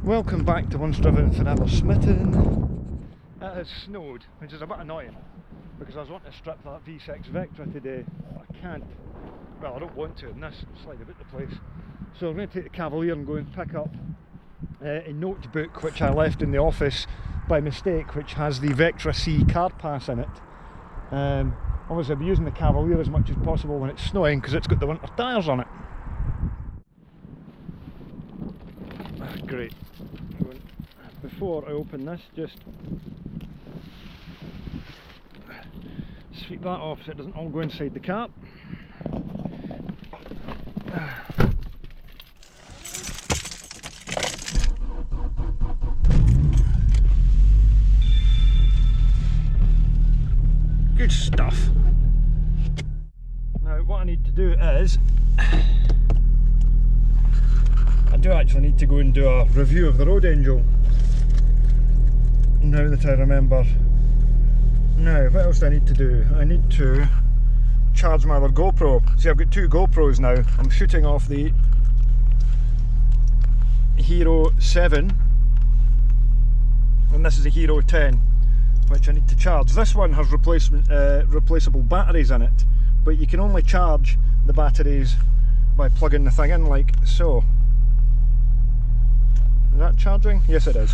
Welcome back to Once Driven Forever Smitten. It has snowed, which is a bit annoying because I was wanting to strip that V6 Vectra today. I can't. Well, I don't want to in this, slide about the place. So I'm going to take the Cavalier and go and pick up a notebook which I left in the office by mistake, which has the Vectra C card pass in it. Obviously I'll be using the Cavalier as much as possible when it's snowing because it's got the winter tyres on it. Great. Before I open this, just sweep that off so it doesn't all go inside the car. Good stuff. Now what I need to do is I do actually need to go and do a review of the road angel. Now that I remember. Now, what else do I need to do? I need to charge my other GoPro. See, I've got two GoPros now. I'm shooting off the Hero 7 and this is a Hero 10, which I need to charge. This one has replaceable batteries in it, but you can only charge the batteries by plugging the thing in like so. Is that charging? Yes it is.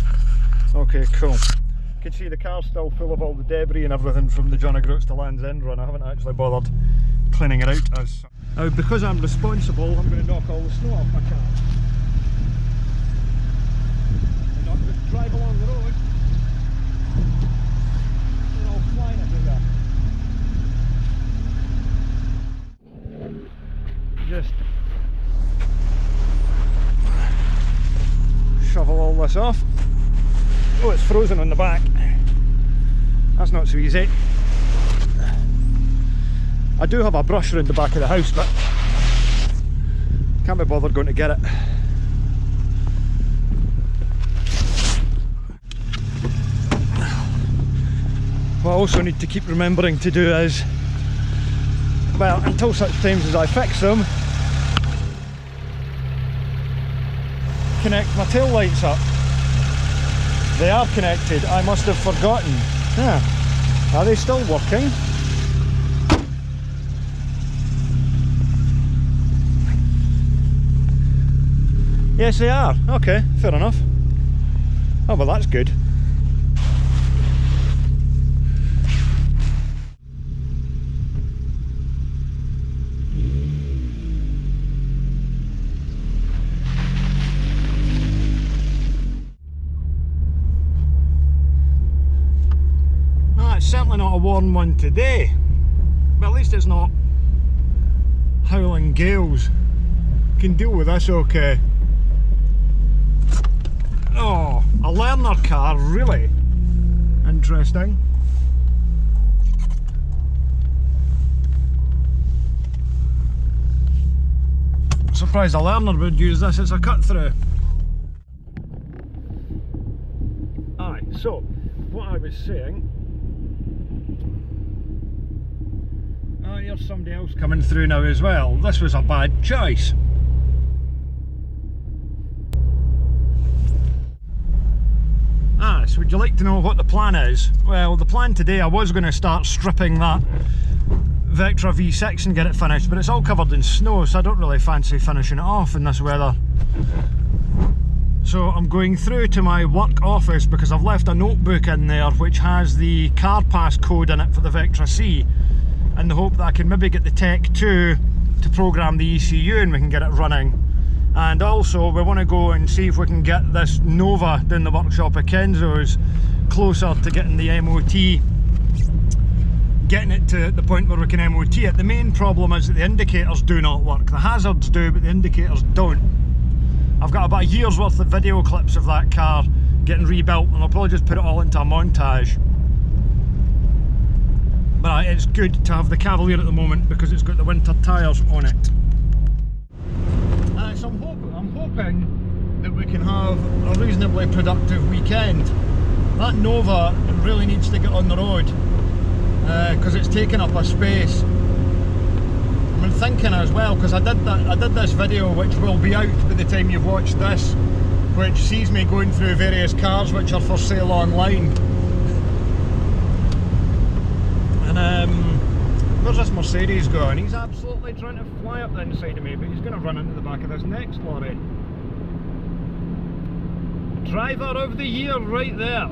Okay, cool. You can see the car's still full of all the debris and everything from the John O'Groats to Land's End run. I haven't actually bothered cleaning it out as such. Now, because I'm responsible, I'm going to knock all the snow off my car. And not just drive along the road and all flying everywhere. Just shovel all this off. Oh, it's frozen on the back. That's not so easy. I do have a brush around the back of the house, but can't be bothered going to get it. What I also need to keep remembering to do is, well, until such times as I fix them, connect my tail lights up. They are connected, I must have forgotten. Yeah. Are they still working? Yes they are. Okay, fair enough. Oh well, that's good. It's certainly not a warm one today, but at least it's not howling gales. Can deal with this okay. Oh, a learner car, really interesting. Surprised a learner would use this as a cut through. Aye, so what I was saying. Oh, here's somebody else coming through now as well. This was a bad choice. So would you like to know what the plan is? Well, the plan today, I was going to start stripping that Vectra V6 and get it finished, but it's all covered in snow, so I don't really fancy finishing it off in this weather. So I'm going through to my work office because I've left a notebook in there which has the car pass code in it for the Vectra C, in the hope that I can maybe get the Tech 2 to program the ECU and we can get it running. And also we want to go and see if we can get this Nova down the workshop at Kenzo's closer to getting the MOT, getting it to the point where we can MOT it. The main problem is that the indicators do not work. The hazards do, but the indicators don't. I've got about a year's worth of video clips of that car getting rebuilt and I'll probably just put it all into a montage. But it's good to have the Cavalier at the moment because it's got the winter tyres on it. So I'm hoping that we can have a reasonably productive weekend. That Nova really needs to get on the road because it's taking up a space. I've been thinking as well, because I did this video which will be out by the time you've watched this, which sees me going through various cars which are for sale online. And where's this Mercedes going? He's absolutely trying to fly up the inside of me, but he's going to run into the back of this next lorry. Driver of the year right there.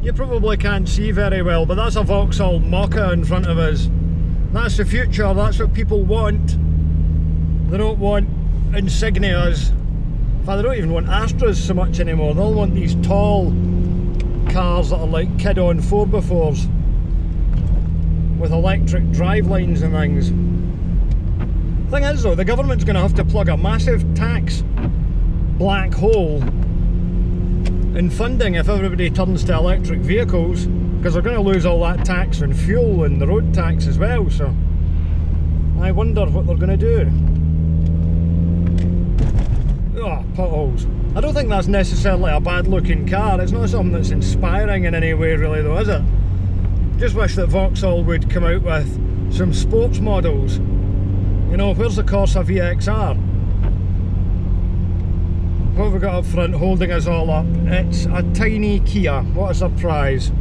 You probably can't see very well, but that's a Vauxhall Mokka in front of us. That's the future, that's what people want. They don't want insignias. In fact, they don't even want Astras so much anymore. They'll want these tall cars that are like kid-on 4x4s with electric drive lines and things. Thing is though, the government's going to have to plug a massive tax black hole in funding if everybody turns to electric vehicles, because they're going to lose all that tax on fuel and the road tax as well. So I wonder what they're going to do. Oh, potholes. I don't think that's necessarily a bad looking car. It's not something that's inspiring in any way really though, is it? Just wish that Vauxhall would come out with some sports models. You know, where's the Corsa VXR? What have we got up front holding us all up? It's a tiny Kia. What a surprise.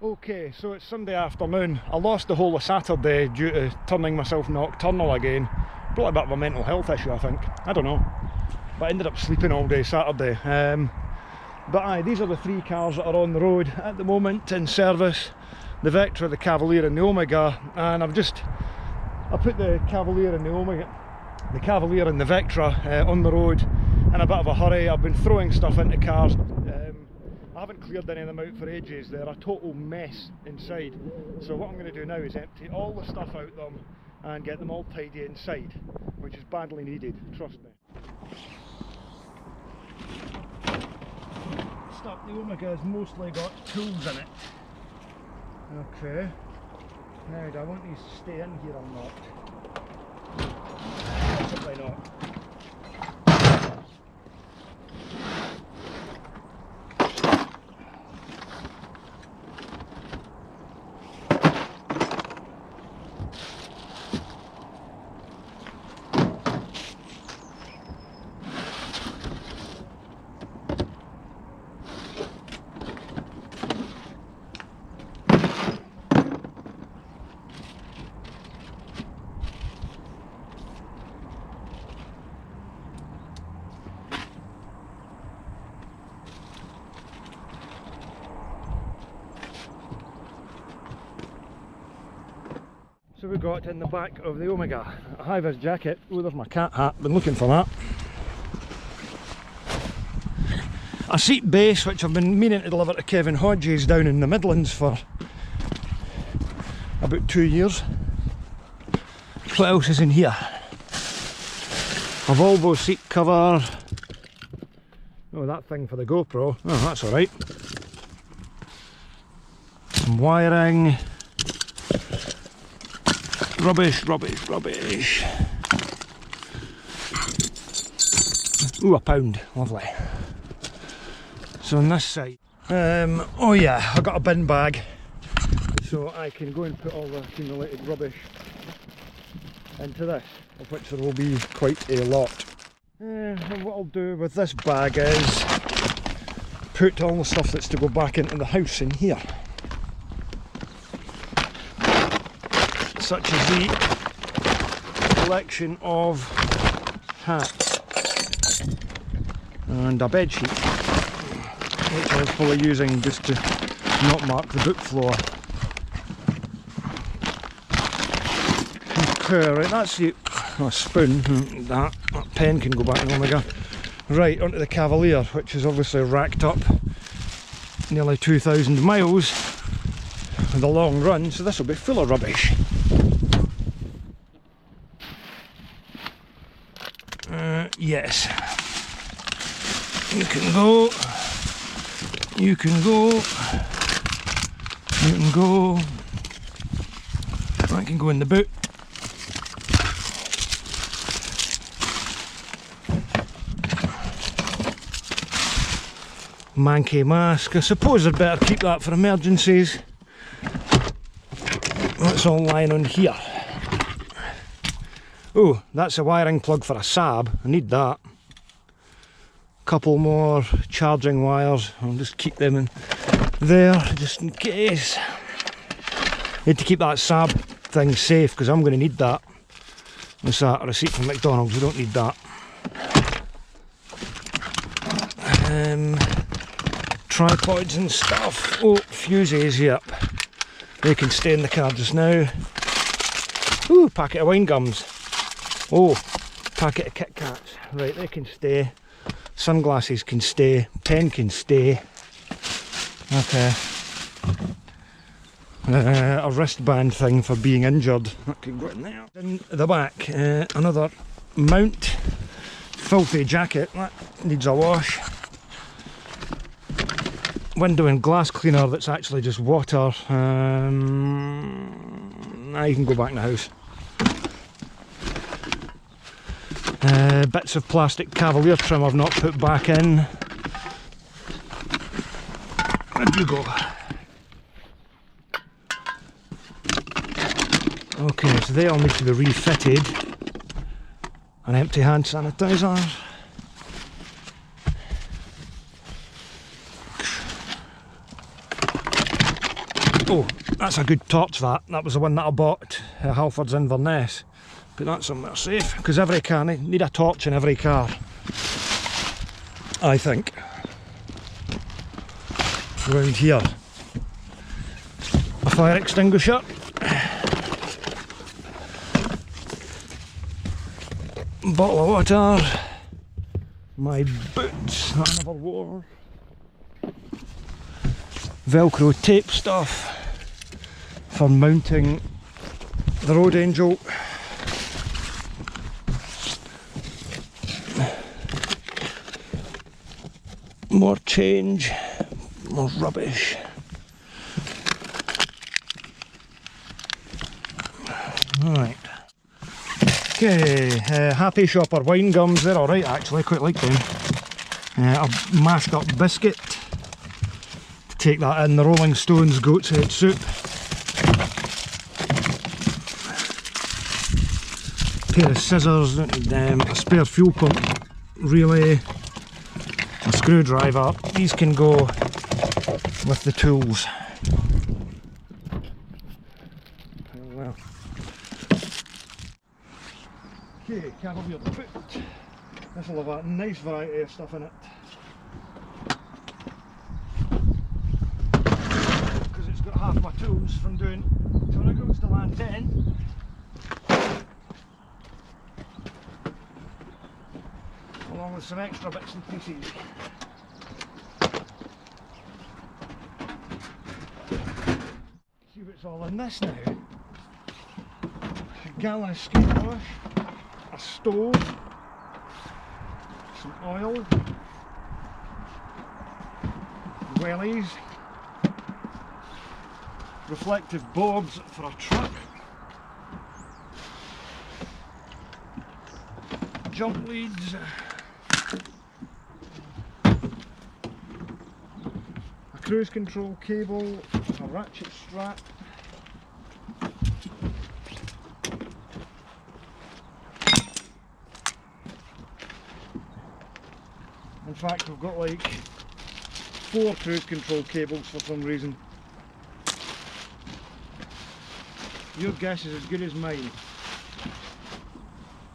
Okay, so it's Sunday afternoon. I lost the whole of Saturday due to turning myself nocturnal again. Probably a bit of a mental health issue, I think. I don't know. But I ended up sleeping all day Saturday. But aye, these are the three cars that are on the road at the moment in service. The Vectra, the Cavalier and the Omega. And I put the Cavalier and the Omega, the Cavalier and the Vectra on the road in a bit of a hurry. I've been throwing stuff into cars. I haven't cleared any of them out for ages. They're a total mess inside. So what I'm going to do now is empty all the stuff out them and get them all tidy inside, which is badly needed, trust me. Stop, the Omega has mostly got tools in it. Okay. Now, do I want these to stay in here or not? Possibly not. So we got in the back of the Omega a high-vis jacket. Oh, there's my cat hat, been looking for that. A seat base, which I've been meaning to deliver to Kevin Hodges down in the Midlands for about 2 years. What else is in here? A Volvo seat cover. Oh, that thing for the GoPro. Oh, that's alright. Some wiring. Rubbish, rubbish, rubbish. Ooh, £1. Lovely. So on this side, oh yeah, I got a bin bag, so I can go and put all the accumulated rubbish into this, of which there will be quite a lot. And what I'll do with this bag is put all the stuff that's to go back into the house in here. Such as the collection of hats and a bed sheet, which I was probably using just to not mark the book floor. Right, that's the spoon. That pen can go back in Omega. Right, onto the Cavalier, which is obviously racked up nearly 2,000 miles with a long run, so this will be full of rubbish. Yes. You can go. You can go. You can go. I can go in the boot. Manky mask. I suppose I'd better keep that for emergencies. That's all lying on here. Oh, that's a wiring plug for a Saab. I need that. Couple more charging wires. I'll just keep them in there just in case. Need to keep that Saab thing safe because I'm going to need that. What's that? A receipt from McDonald's. We don't need that. Tripods and stuff. Oh, fuses, yep. They can stay in the car just now. Ooh, packet of wine gums. Oh, packet of Kit Kats. Right, they can stay. Sunglasses can stay. Pen can stay. Okay. A wristband thing for being injured. That can go in there. In the back, another mount. Filthy jacket. That needs a wash. Window and glass cleaner that's actually just water. Now you can go back in the house. Bits of plastic Cavalier trim I've not put back in. Where'd you go? Okay, so they all need to be refitted. An empty hand sanitizer. Oh, that's a good torch, that. That was the one that I bought at Halford's Inverness. Put that somewhere safe, because every car need a torch in every car, I think. Around here. A fire extinguisher. Bottle of water. My boots that I never wore. Velcro tape stuff for mounting the road angel. More change, more rubbish. Right. Okay, Happy Shopper wine gums, they're alright actually, quite like them. A mashed up biscuit. Take that in, the Rolling Stones goat's head soup. Pair of scissors, don't need them. A spare fuel pump relay. A screwdriver. These can go with the tools. Well. Okay, Cavalier boot. This will have a nice variety of stuff in it. Half my tools from doing Tornagos to land 10. Along with some extra bits and pieces. See what's all in this now. A gallon of skate wash, a stove, some oil, wellies, reflective boards for a truck, jump leads, a cruise control cable, a ratchet strap, in fact we've got like 4 cruise control cables for some reason. Your guess is as good as mine.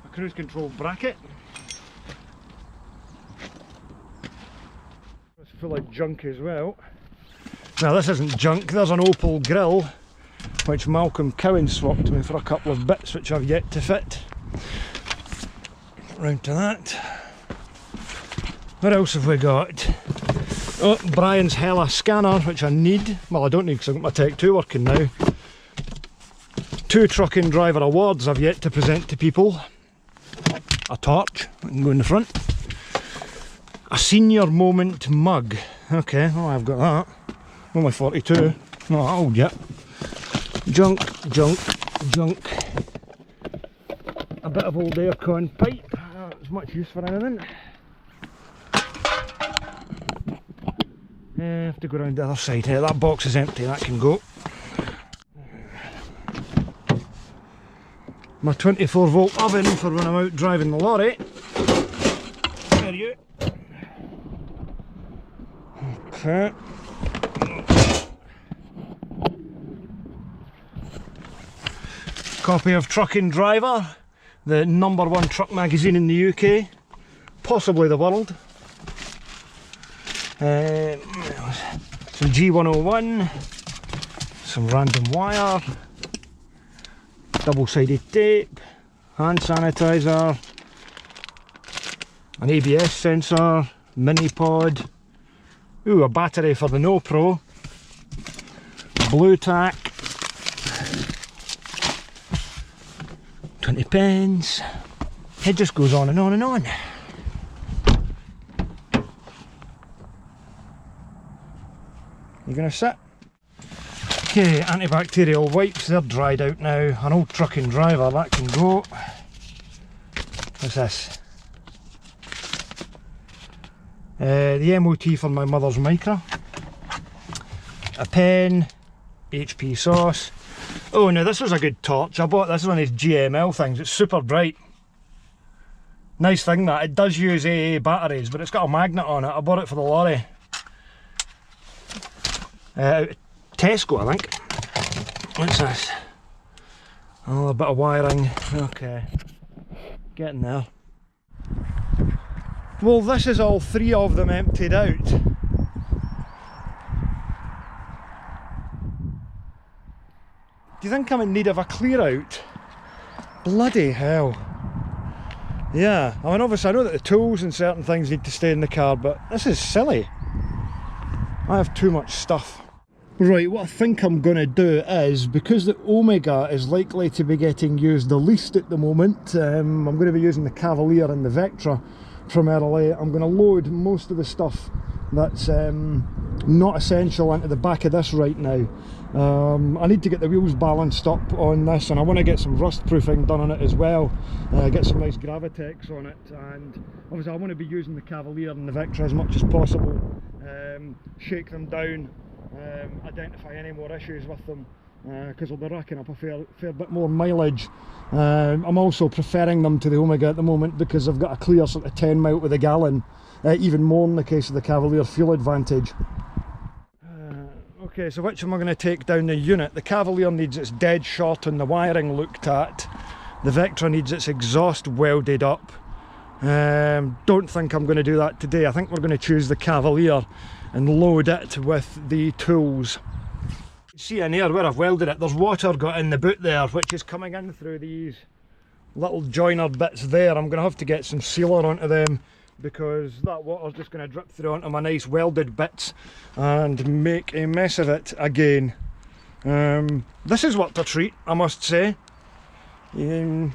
A cruise control bracket. It's full of junk as well. Now this isn't junk, there's an Opel grill which Malcolm Cowan swapped me for a couple of bits which I've yet to fit. Round to that. What else have we got? Oh, Brian's Hella scanner, which I need. Well, I don't need because I've got my Tech 2 working now. 2 trucking driver awards I've yet to present to people. A torch, I can go in the front. A senior moment mug. Okay, well I've got that. Only 42, not that old yet. Junk, junk, junk. A bit of old aircon pipe, not as much use for anything. I have to go around the other side here. That box is empty, that can go. My 24 volt oven for when I'm out driving the lorry. There you. Okay. Copy of Trucking Driver, the #1 truck magazine in the UK, possibly the world. Some G101, some random wire, double-sided tape, hand sanitizer, an ABS sensor, mini pod, ooh, a battery for the GoPro, blue tack, 20 pence. It just goes on and on and on. You gonna sit? Okay, antibacterial wipes, they're dried out now. An old Trucking Driver, that can go. What's this? The MOT for my mother's Micra. A pen, HP sauce. Oh no, this was a good torch. I bought this one of these GML things. It's super bright. Nice thing that. It does use AA batteries, but it's got a magnet on it. I bought it for the lorry. Tesco, I think. What's this? Oh, a bit of wiring. Okay. Getting there. Well, this is all 3 of them emptied out. Do you think I'm in need of a clear out? Bloody hell. Yeah, I mean obviously I know that the tools and certain things need to stay in the car, but this is silly. I have too much stuff. Right, what I think I'm going to do is, because the Omega is likely to be getting used the least at the moment, I'm going to be using the Cavalier and the Vectra primarily. I'm going to load most of the stuff that's not essential into the back of this right now. I need to get the wheels balanced up on this, and I want to get some rust proofing done on it as well, get some nice Gravitex on it, and obviously I want to be using the Cavalier and the Vectra as much as possible, shake them down, identify any more issues with them, because I'll be racking up a fair bit more mileage. I'm also preferring them to the Omega at the moment because I've got a clear sort of 10 mile with a gallon, even more in the case of the Cavalier fuel advantage. Okay, so which am I going to take down the unit? The Cavalier needs its dead short on the wiring looked at. The Vectra needs its exhaust welded up. Don't think I'm going to do that today. I think we're going to choose the Cavalier and load it with the tools. See in here where I've welded it, there's water got in the boot there, which is coming in through these little joiner bits there. I'm going to have to get some sealer onto them, because that water's just going to drip through onto my nice welded bits and make a mess of it again. This is worth a treat, I must say. Even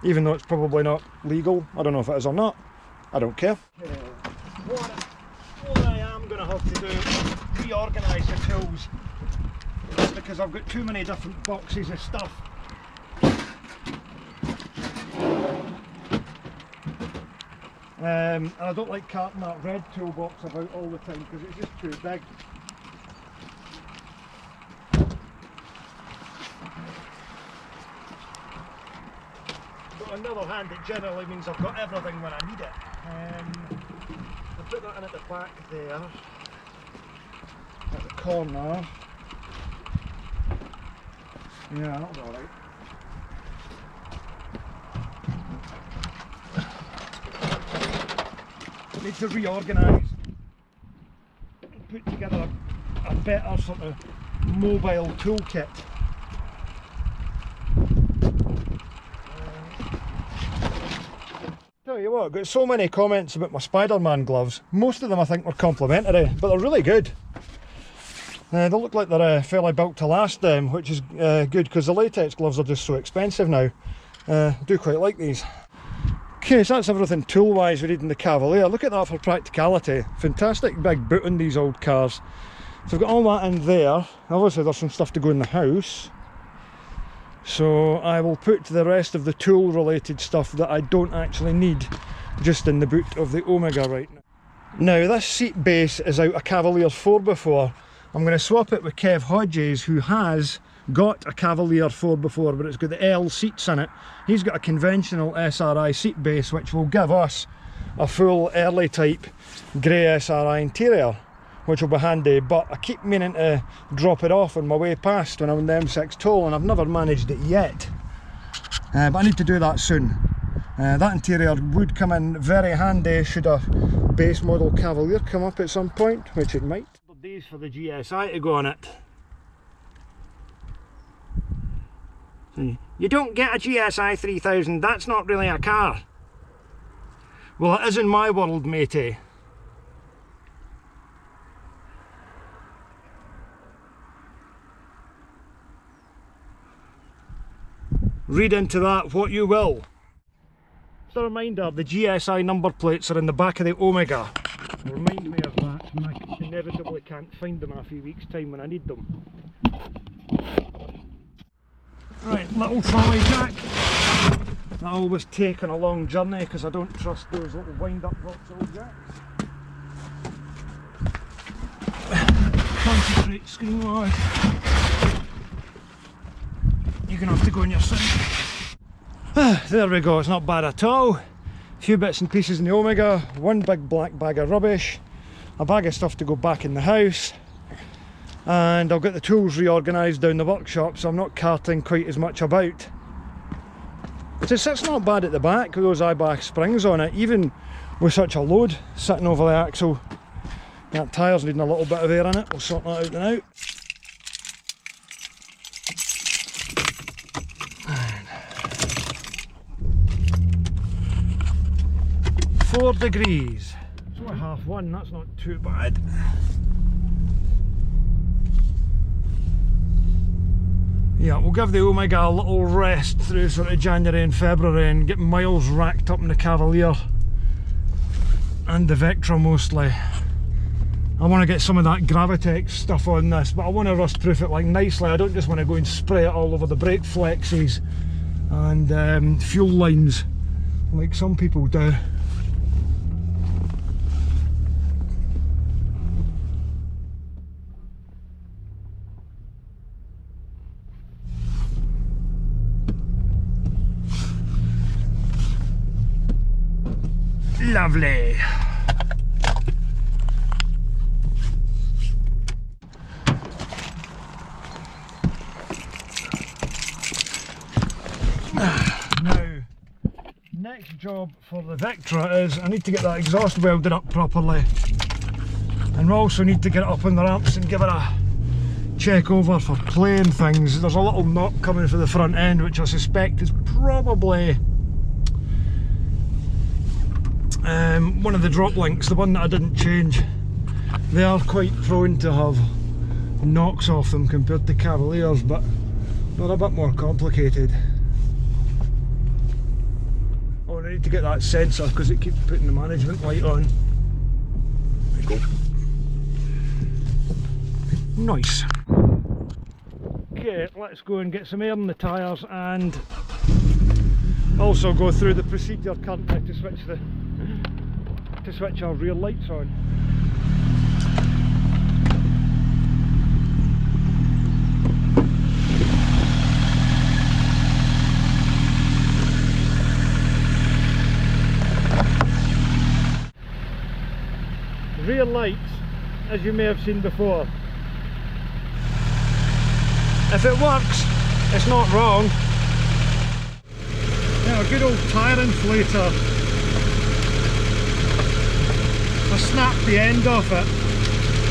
though it's probably not legal. I don't know if it is or not. I don't care. What I am going to have to do is reorganise the tools, because I've got too many different boxes of stuff. And I don't like carting that red toolbox about all the time because it's just too big. But on the other hand, it generally means I've got everything when I need it. I put that in at the back there, at the corner. Yeah, that'll be alright. Need to reorganise and put together a better sort of mobile toolkit. tell you what, I've got so many comments about my Spider-Man gloves. Most of them I think were complimentary, but they're really good. They look like they're fairly built to last, which is good because the latex gloves are just so expensive now. I do quite like these. Okay, so that's everything tool-wise we need in the Cavalier. Look at that for practicality. Fantastic big boot on these old cars. So I've got all that in there. Obviously there's some stuff to go in the house. So I will put the rest of the tool related stuff that I don't actually need just in the boot of the Omega right now. Now this seat base is out a Cavalier 4x4. I'm going to swap it with Kev Hodges, who has got a Cavalier 4x4, but it's got the L seats in it. He's got a conventional SRI seat base, which will give us a full early type grey SRI interior, which will be handy, but I keep meaning to drop it off on my way past when I'm on the M6 toll, and I've never managed it yet. But I need to do that soon. That interior would come in very handy should a base model Cavalier come up at some point, which it might. Days for the GSI to go on it. You don't get a GSI 3000, that's not really a car. Well, it is in my world, matey. Read into that what you will. Just a reminder, the GSI number plates are in the back of the Omega. Remind me of that when I inevitably can't find them in a few weeks' time when I need them. Right, little trolley jack. I always take on a long journey because I don't trust those little wind-up Vauxhall jacks. Concentrate screen wise. You're going to have to go in your sink. There we go, it's not bad at all. A few bits and pieces in the Omega, one big black bag of rubbish, a bag of stuff to go back in the house, and I'll get the tools reorganised down the workshop so I'm not carting quite as much about. It sits not bad at the back with those Ibach springs on it, even with such a load sitting over the axle. That tyre's needing a little bit of air in it, we'll sort that out and out. 4 degrees. It's only 1:30, that's not too bad. Yeah, we'll give the Omega a little rest through sort of January and February and get miles racked up in the Cavalier and the Vectra mostly. I want to get some of that Gravitex stuff on this, but I want to rust proof it like nicely. I don't just want to go and spray it all over the brake flexes and fuel lines like some people do. Lovely. Now, next job for the Vectra is I need to get that exhaust welded up properly, and we also need to get it up on the ramps and give it a check over for play and things. There's a little knock coming for the front end which I suspect is probably one of the drop links, the one that I didn't change. They are quite prone to have knocks off them compared to Cavaliers, but they're a bit more complicated. Oh, I need to get that sensor because it keeps putting the management light on. There we go. Nice. Okay, let's go and get some air in the tyres and also go through the procedure currently to switch our rear lights on. Rear lights, as you may have seen before. If it works, it's not wrong. Now, a good old tyre inflator. I snapped the end off it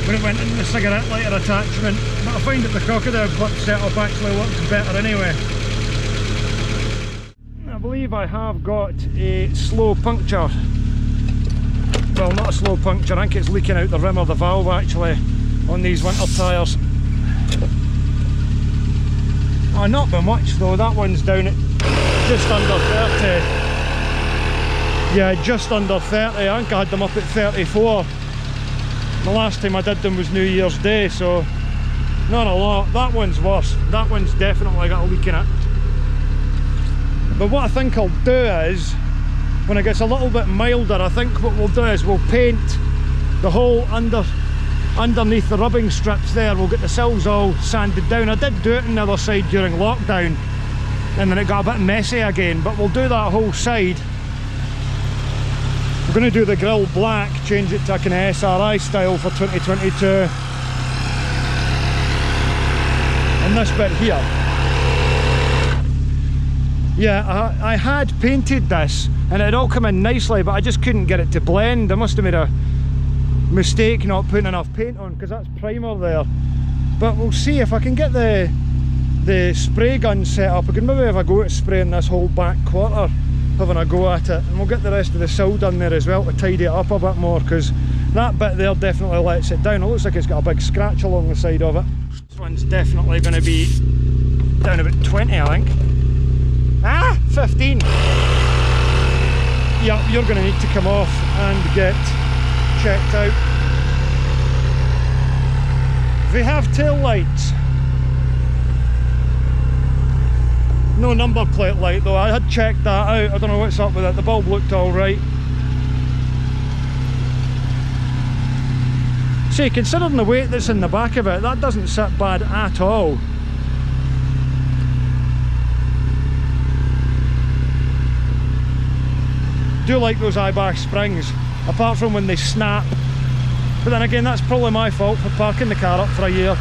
when it went in the cigarette lighter attachment, but I find that the crocodile clutch setup actually works better anyway. believe I have got a slow puncture. Well, not a slow puncture, I think it's leaking out the rim of the valve actually on these winter tyres. Oh, not by much though, that one's down at just under 30. Yeah, just under 30, I think I had them up at 34. The last time I did them was New Year's Day, so not a lot. That one's worse, that one's definitely got a leak in it. But what I think I'll do is, when it gets a little bit milder, I think what we'll do is we'll paint the whole underneath the rubbing strips there. We'll get the sills all sanded down. I did do it on the other side during lockdown and then it got a bit messy again, but we'll do that whole side. We're going to do the grille black, change it to a kind of SRI style for 2022. And this bit here, yeah, I had painted this and it had all come in nicely, but I just couldn't get it to blend. I must have made a mistake not putting enough paint on, because that's primer there. But we'll see if I can get the spray gun set up. I can maybe have a go at spraying this whole back quarter, having a go at it, and we'll get the rest of the sill done there as well to tidy it up a bit more, because that bit there definitely lets it down. It looks like it's got a big scratch along the side of it. This one's definitely going to be down about 20, I think. Ah, 15. Yeah, you're going to need to come off and get checked out. They have tail lights. No number plate light though, I had checked that out. I don't know what's up with it, the bulb looked alright. See, considering the weight that's in the back of it, that doesn't sit bad at all. Do like those Ibach springs, apart from when they snap. But then again, that's probably my fault for parking the car up for a year.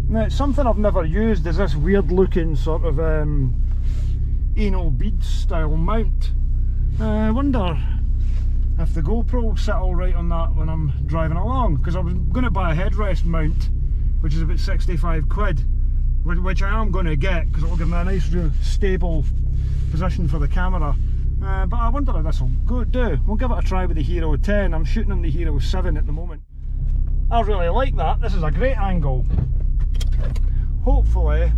Now, it's something I've never used is this weird looking sort of anal bead style mount. I wonder if the GoPro will sit alright on that when I'm driving along, because I was going to buy a headrest mount, which is about 65 quid, which I am going to get because it will give me a nice real stable position for the camera. But I wonder if this will do. We'll give it a try with the Hero 10. I'm shooting on the Hero 7 at the moment. I really like that. This is a great angle. Hopefully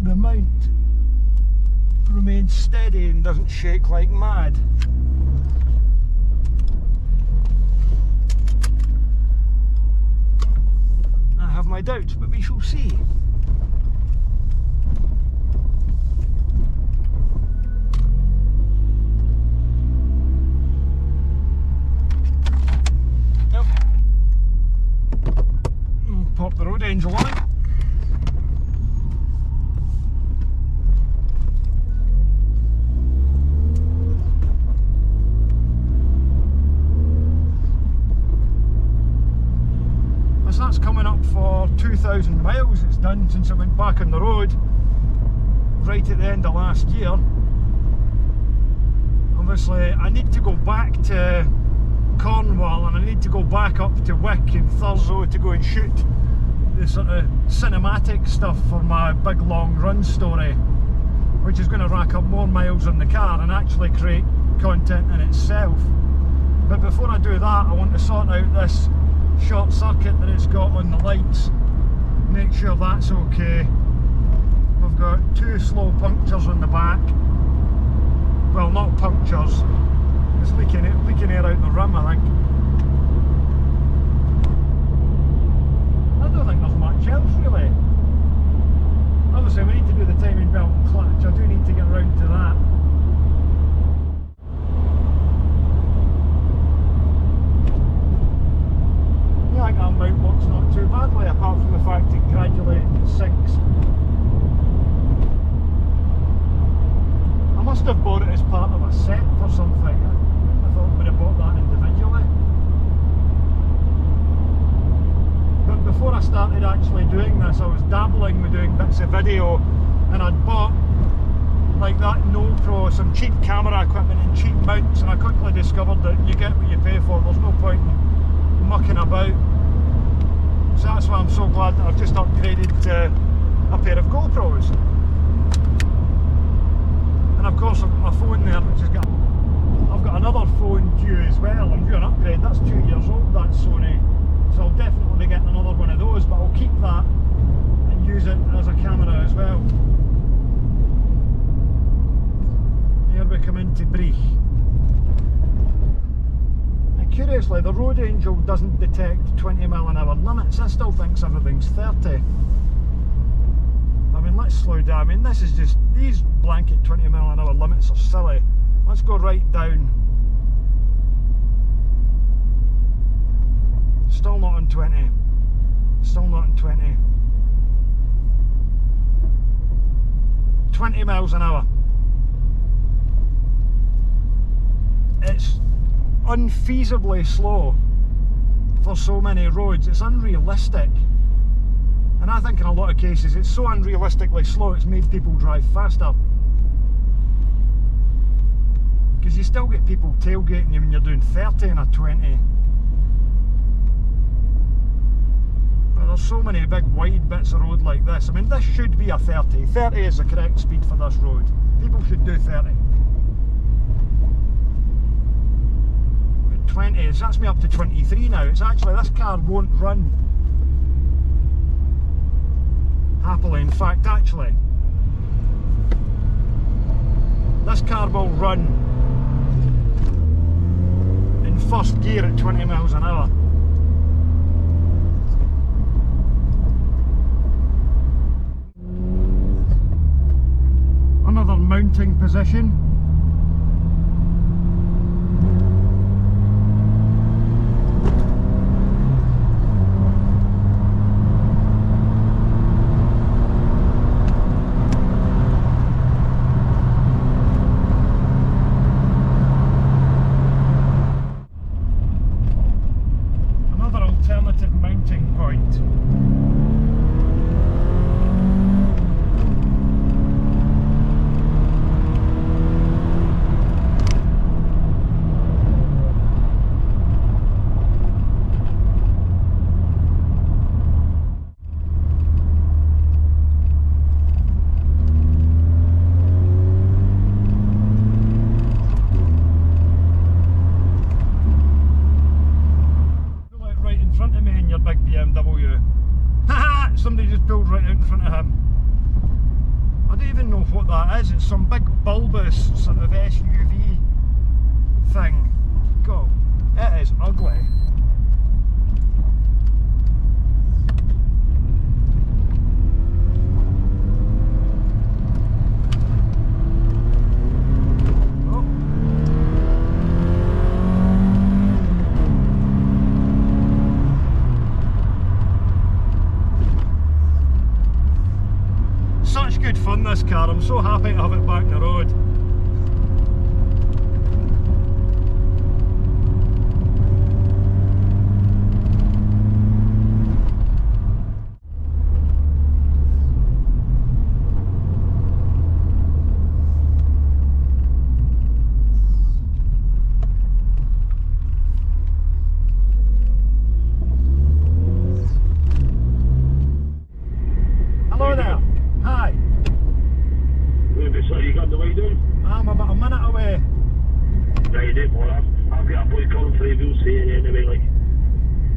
the mount remains steady and doesn't shake like mad. I have my doubts, but we shall see. Pop the road angel on it. As that's coming up for 2,000 miles it's done since I went back on the road right at the end of last year. Obviously I need to go back to Cornwall and I need to go back up to Wick and Thurso to go and shoot the sort of cinematic stuff for my big long run story, which is going to rack up more miles on the car and actually create content in itself. But before I do that, I want to sort out this short circuit that it's got on the lights, make sure that's okay. We've got 2 slow punctures on the back, well, not punctures, it's leaking air out the rim, I think. I don't think there's much else really. Obviously we need to do the timing belt and clutch, I do need to get around to that. Yeah, I think that mount works not too badly, apart from the fact it gradually sinks. I must have bought it as part of a set for something. I thought I would have bought that individually. But before I started actually doing this, I was dabbling with doing bits of video, and I'd bought like that GoPro, some cheap camera equipment and cheap mounts, and I quickly discovered that you get what you pay for. There's no point in mucking about. So that's why I'm so glad that I've just upgraded to a pair of GoPros. And of course I've got a phone there which has got, I've got another phone due as well. I'm due an upgrade, that's 2 years old, that Sony. So I'll definitely be getting another one of those, but I'll keep that and use it as a camera as well. Here we come into Breach. And curiously, the road angel doesn't detect 20mph limits. It still thinks everything's 30. I mean, let's slow down. I mean, this is just, these blanket 20mph limits are silly. Let's go right down. Still not on 20. Still not on 20. 20 miles an hour. It's unfeasibly slow for so many roads. It's unrealistic. And I think in a lot of cases it's so unrealistically slow it's made people drive faster. Because you still get people tailgating you when you're doing 30 and a 20. But there's so many big wide bits of road like this. I mean, this should be a 30. 30 is the correct speed for this road. People should do 30. 20, that's me up to 23 now. It's actually, this car won't run happily. In fact, actually, this car will run in first gear at 20 miles an hour. Another mounting position. Mounting point. Somebody just pulled right out in front of him. I don't even know what that is. It's some big bulbous sort of SUV thing. God, it is ugly. Such good fun, this car. I'm so happy to have it back on the road. Hello there. Hi. So you got the way down? I'm about a minute away. Right, don't bother. I've got a boy calling for a wheel saying anyway, like.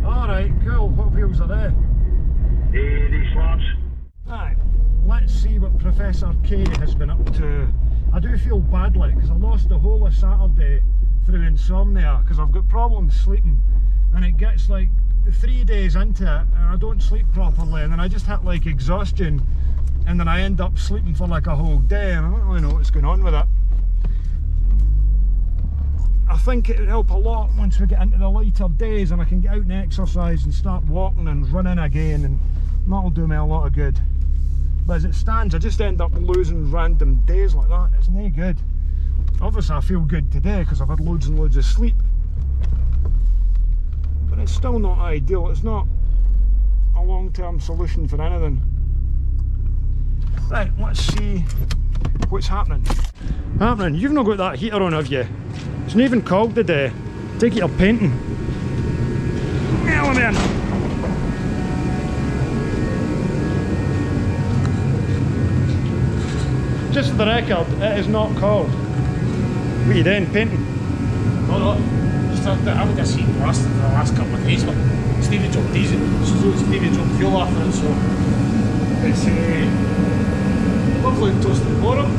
Alright, cool. What wheels are there? These slabs. Right, let's see what Professor K has been up to. I do feel badly because I lost the whole of Saturday through insomnia because I've got problems sleeping, and it gets like 3 days into it and I don't sleep properly, and then I just hit like exhaustion, and then I end up sleeping for like a whole day, and I don't really know what's going on with it. I think it would help a lot once we get into the lighter days and I can get out and exercise and start walking and running again, and that'll do me a lot of good. But as it stands, I just end up losing random days like that. It's no good. Obviously I feel good today because I've had loads and loads of sleep, but it's still not ideal. It's not a long-term solution for anything. Right, let's see what's happening. You've not got that heater on, have you? It's not even cold today. Take it you're painting. Yeah, let me in. just for the record, it is not cold. What are you doing, painting? No, just I haven't just seen plastic for the last couple of days, but Stevie dropped diesel, so Stevie dropped fuel after it, so it's lovely and toasty bottom.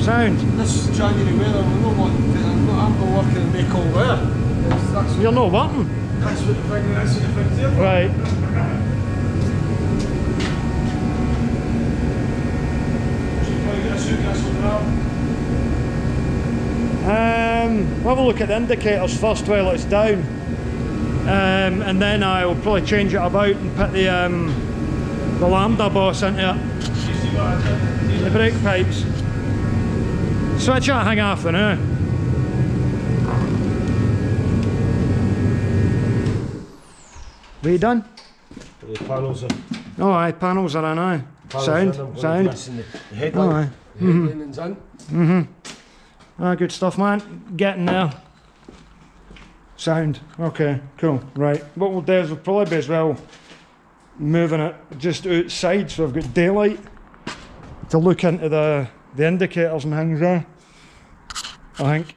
Sound. This January weather, I'm not working in make all weather. You're not working? That's what the thing's there for. Right. We'll have a look at the indicators first while it's down, and then I'll probably change it about and put the lambda boss into it. The brake pipes. Switch that thing off for now. Are you done? The panels are. Oh aye, panels are in aye. Sound. The headline. Oh, aye. The headlining's in. Ah, good stuff, man. Getting there. Sound. Okay, cool. Right. What we'll do is we'll probably be as well moving it just outside so I've got daylight to look into the indicators and things there. I think.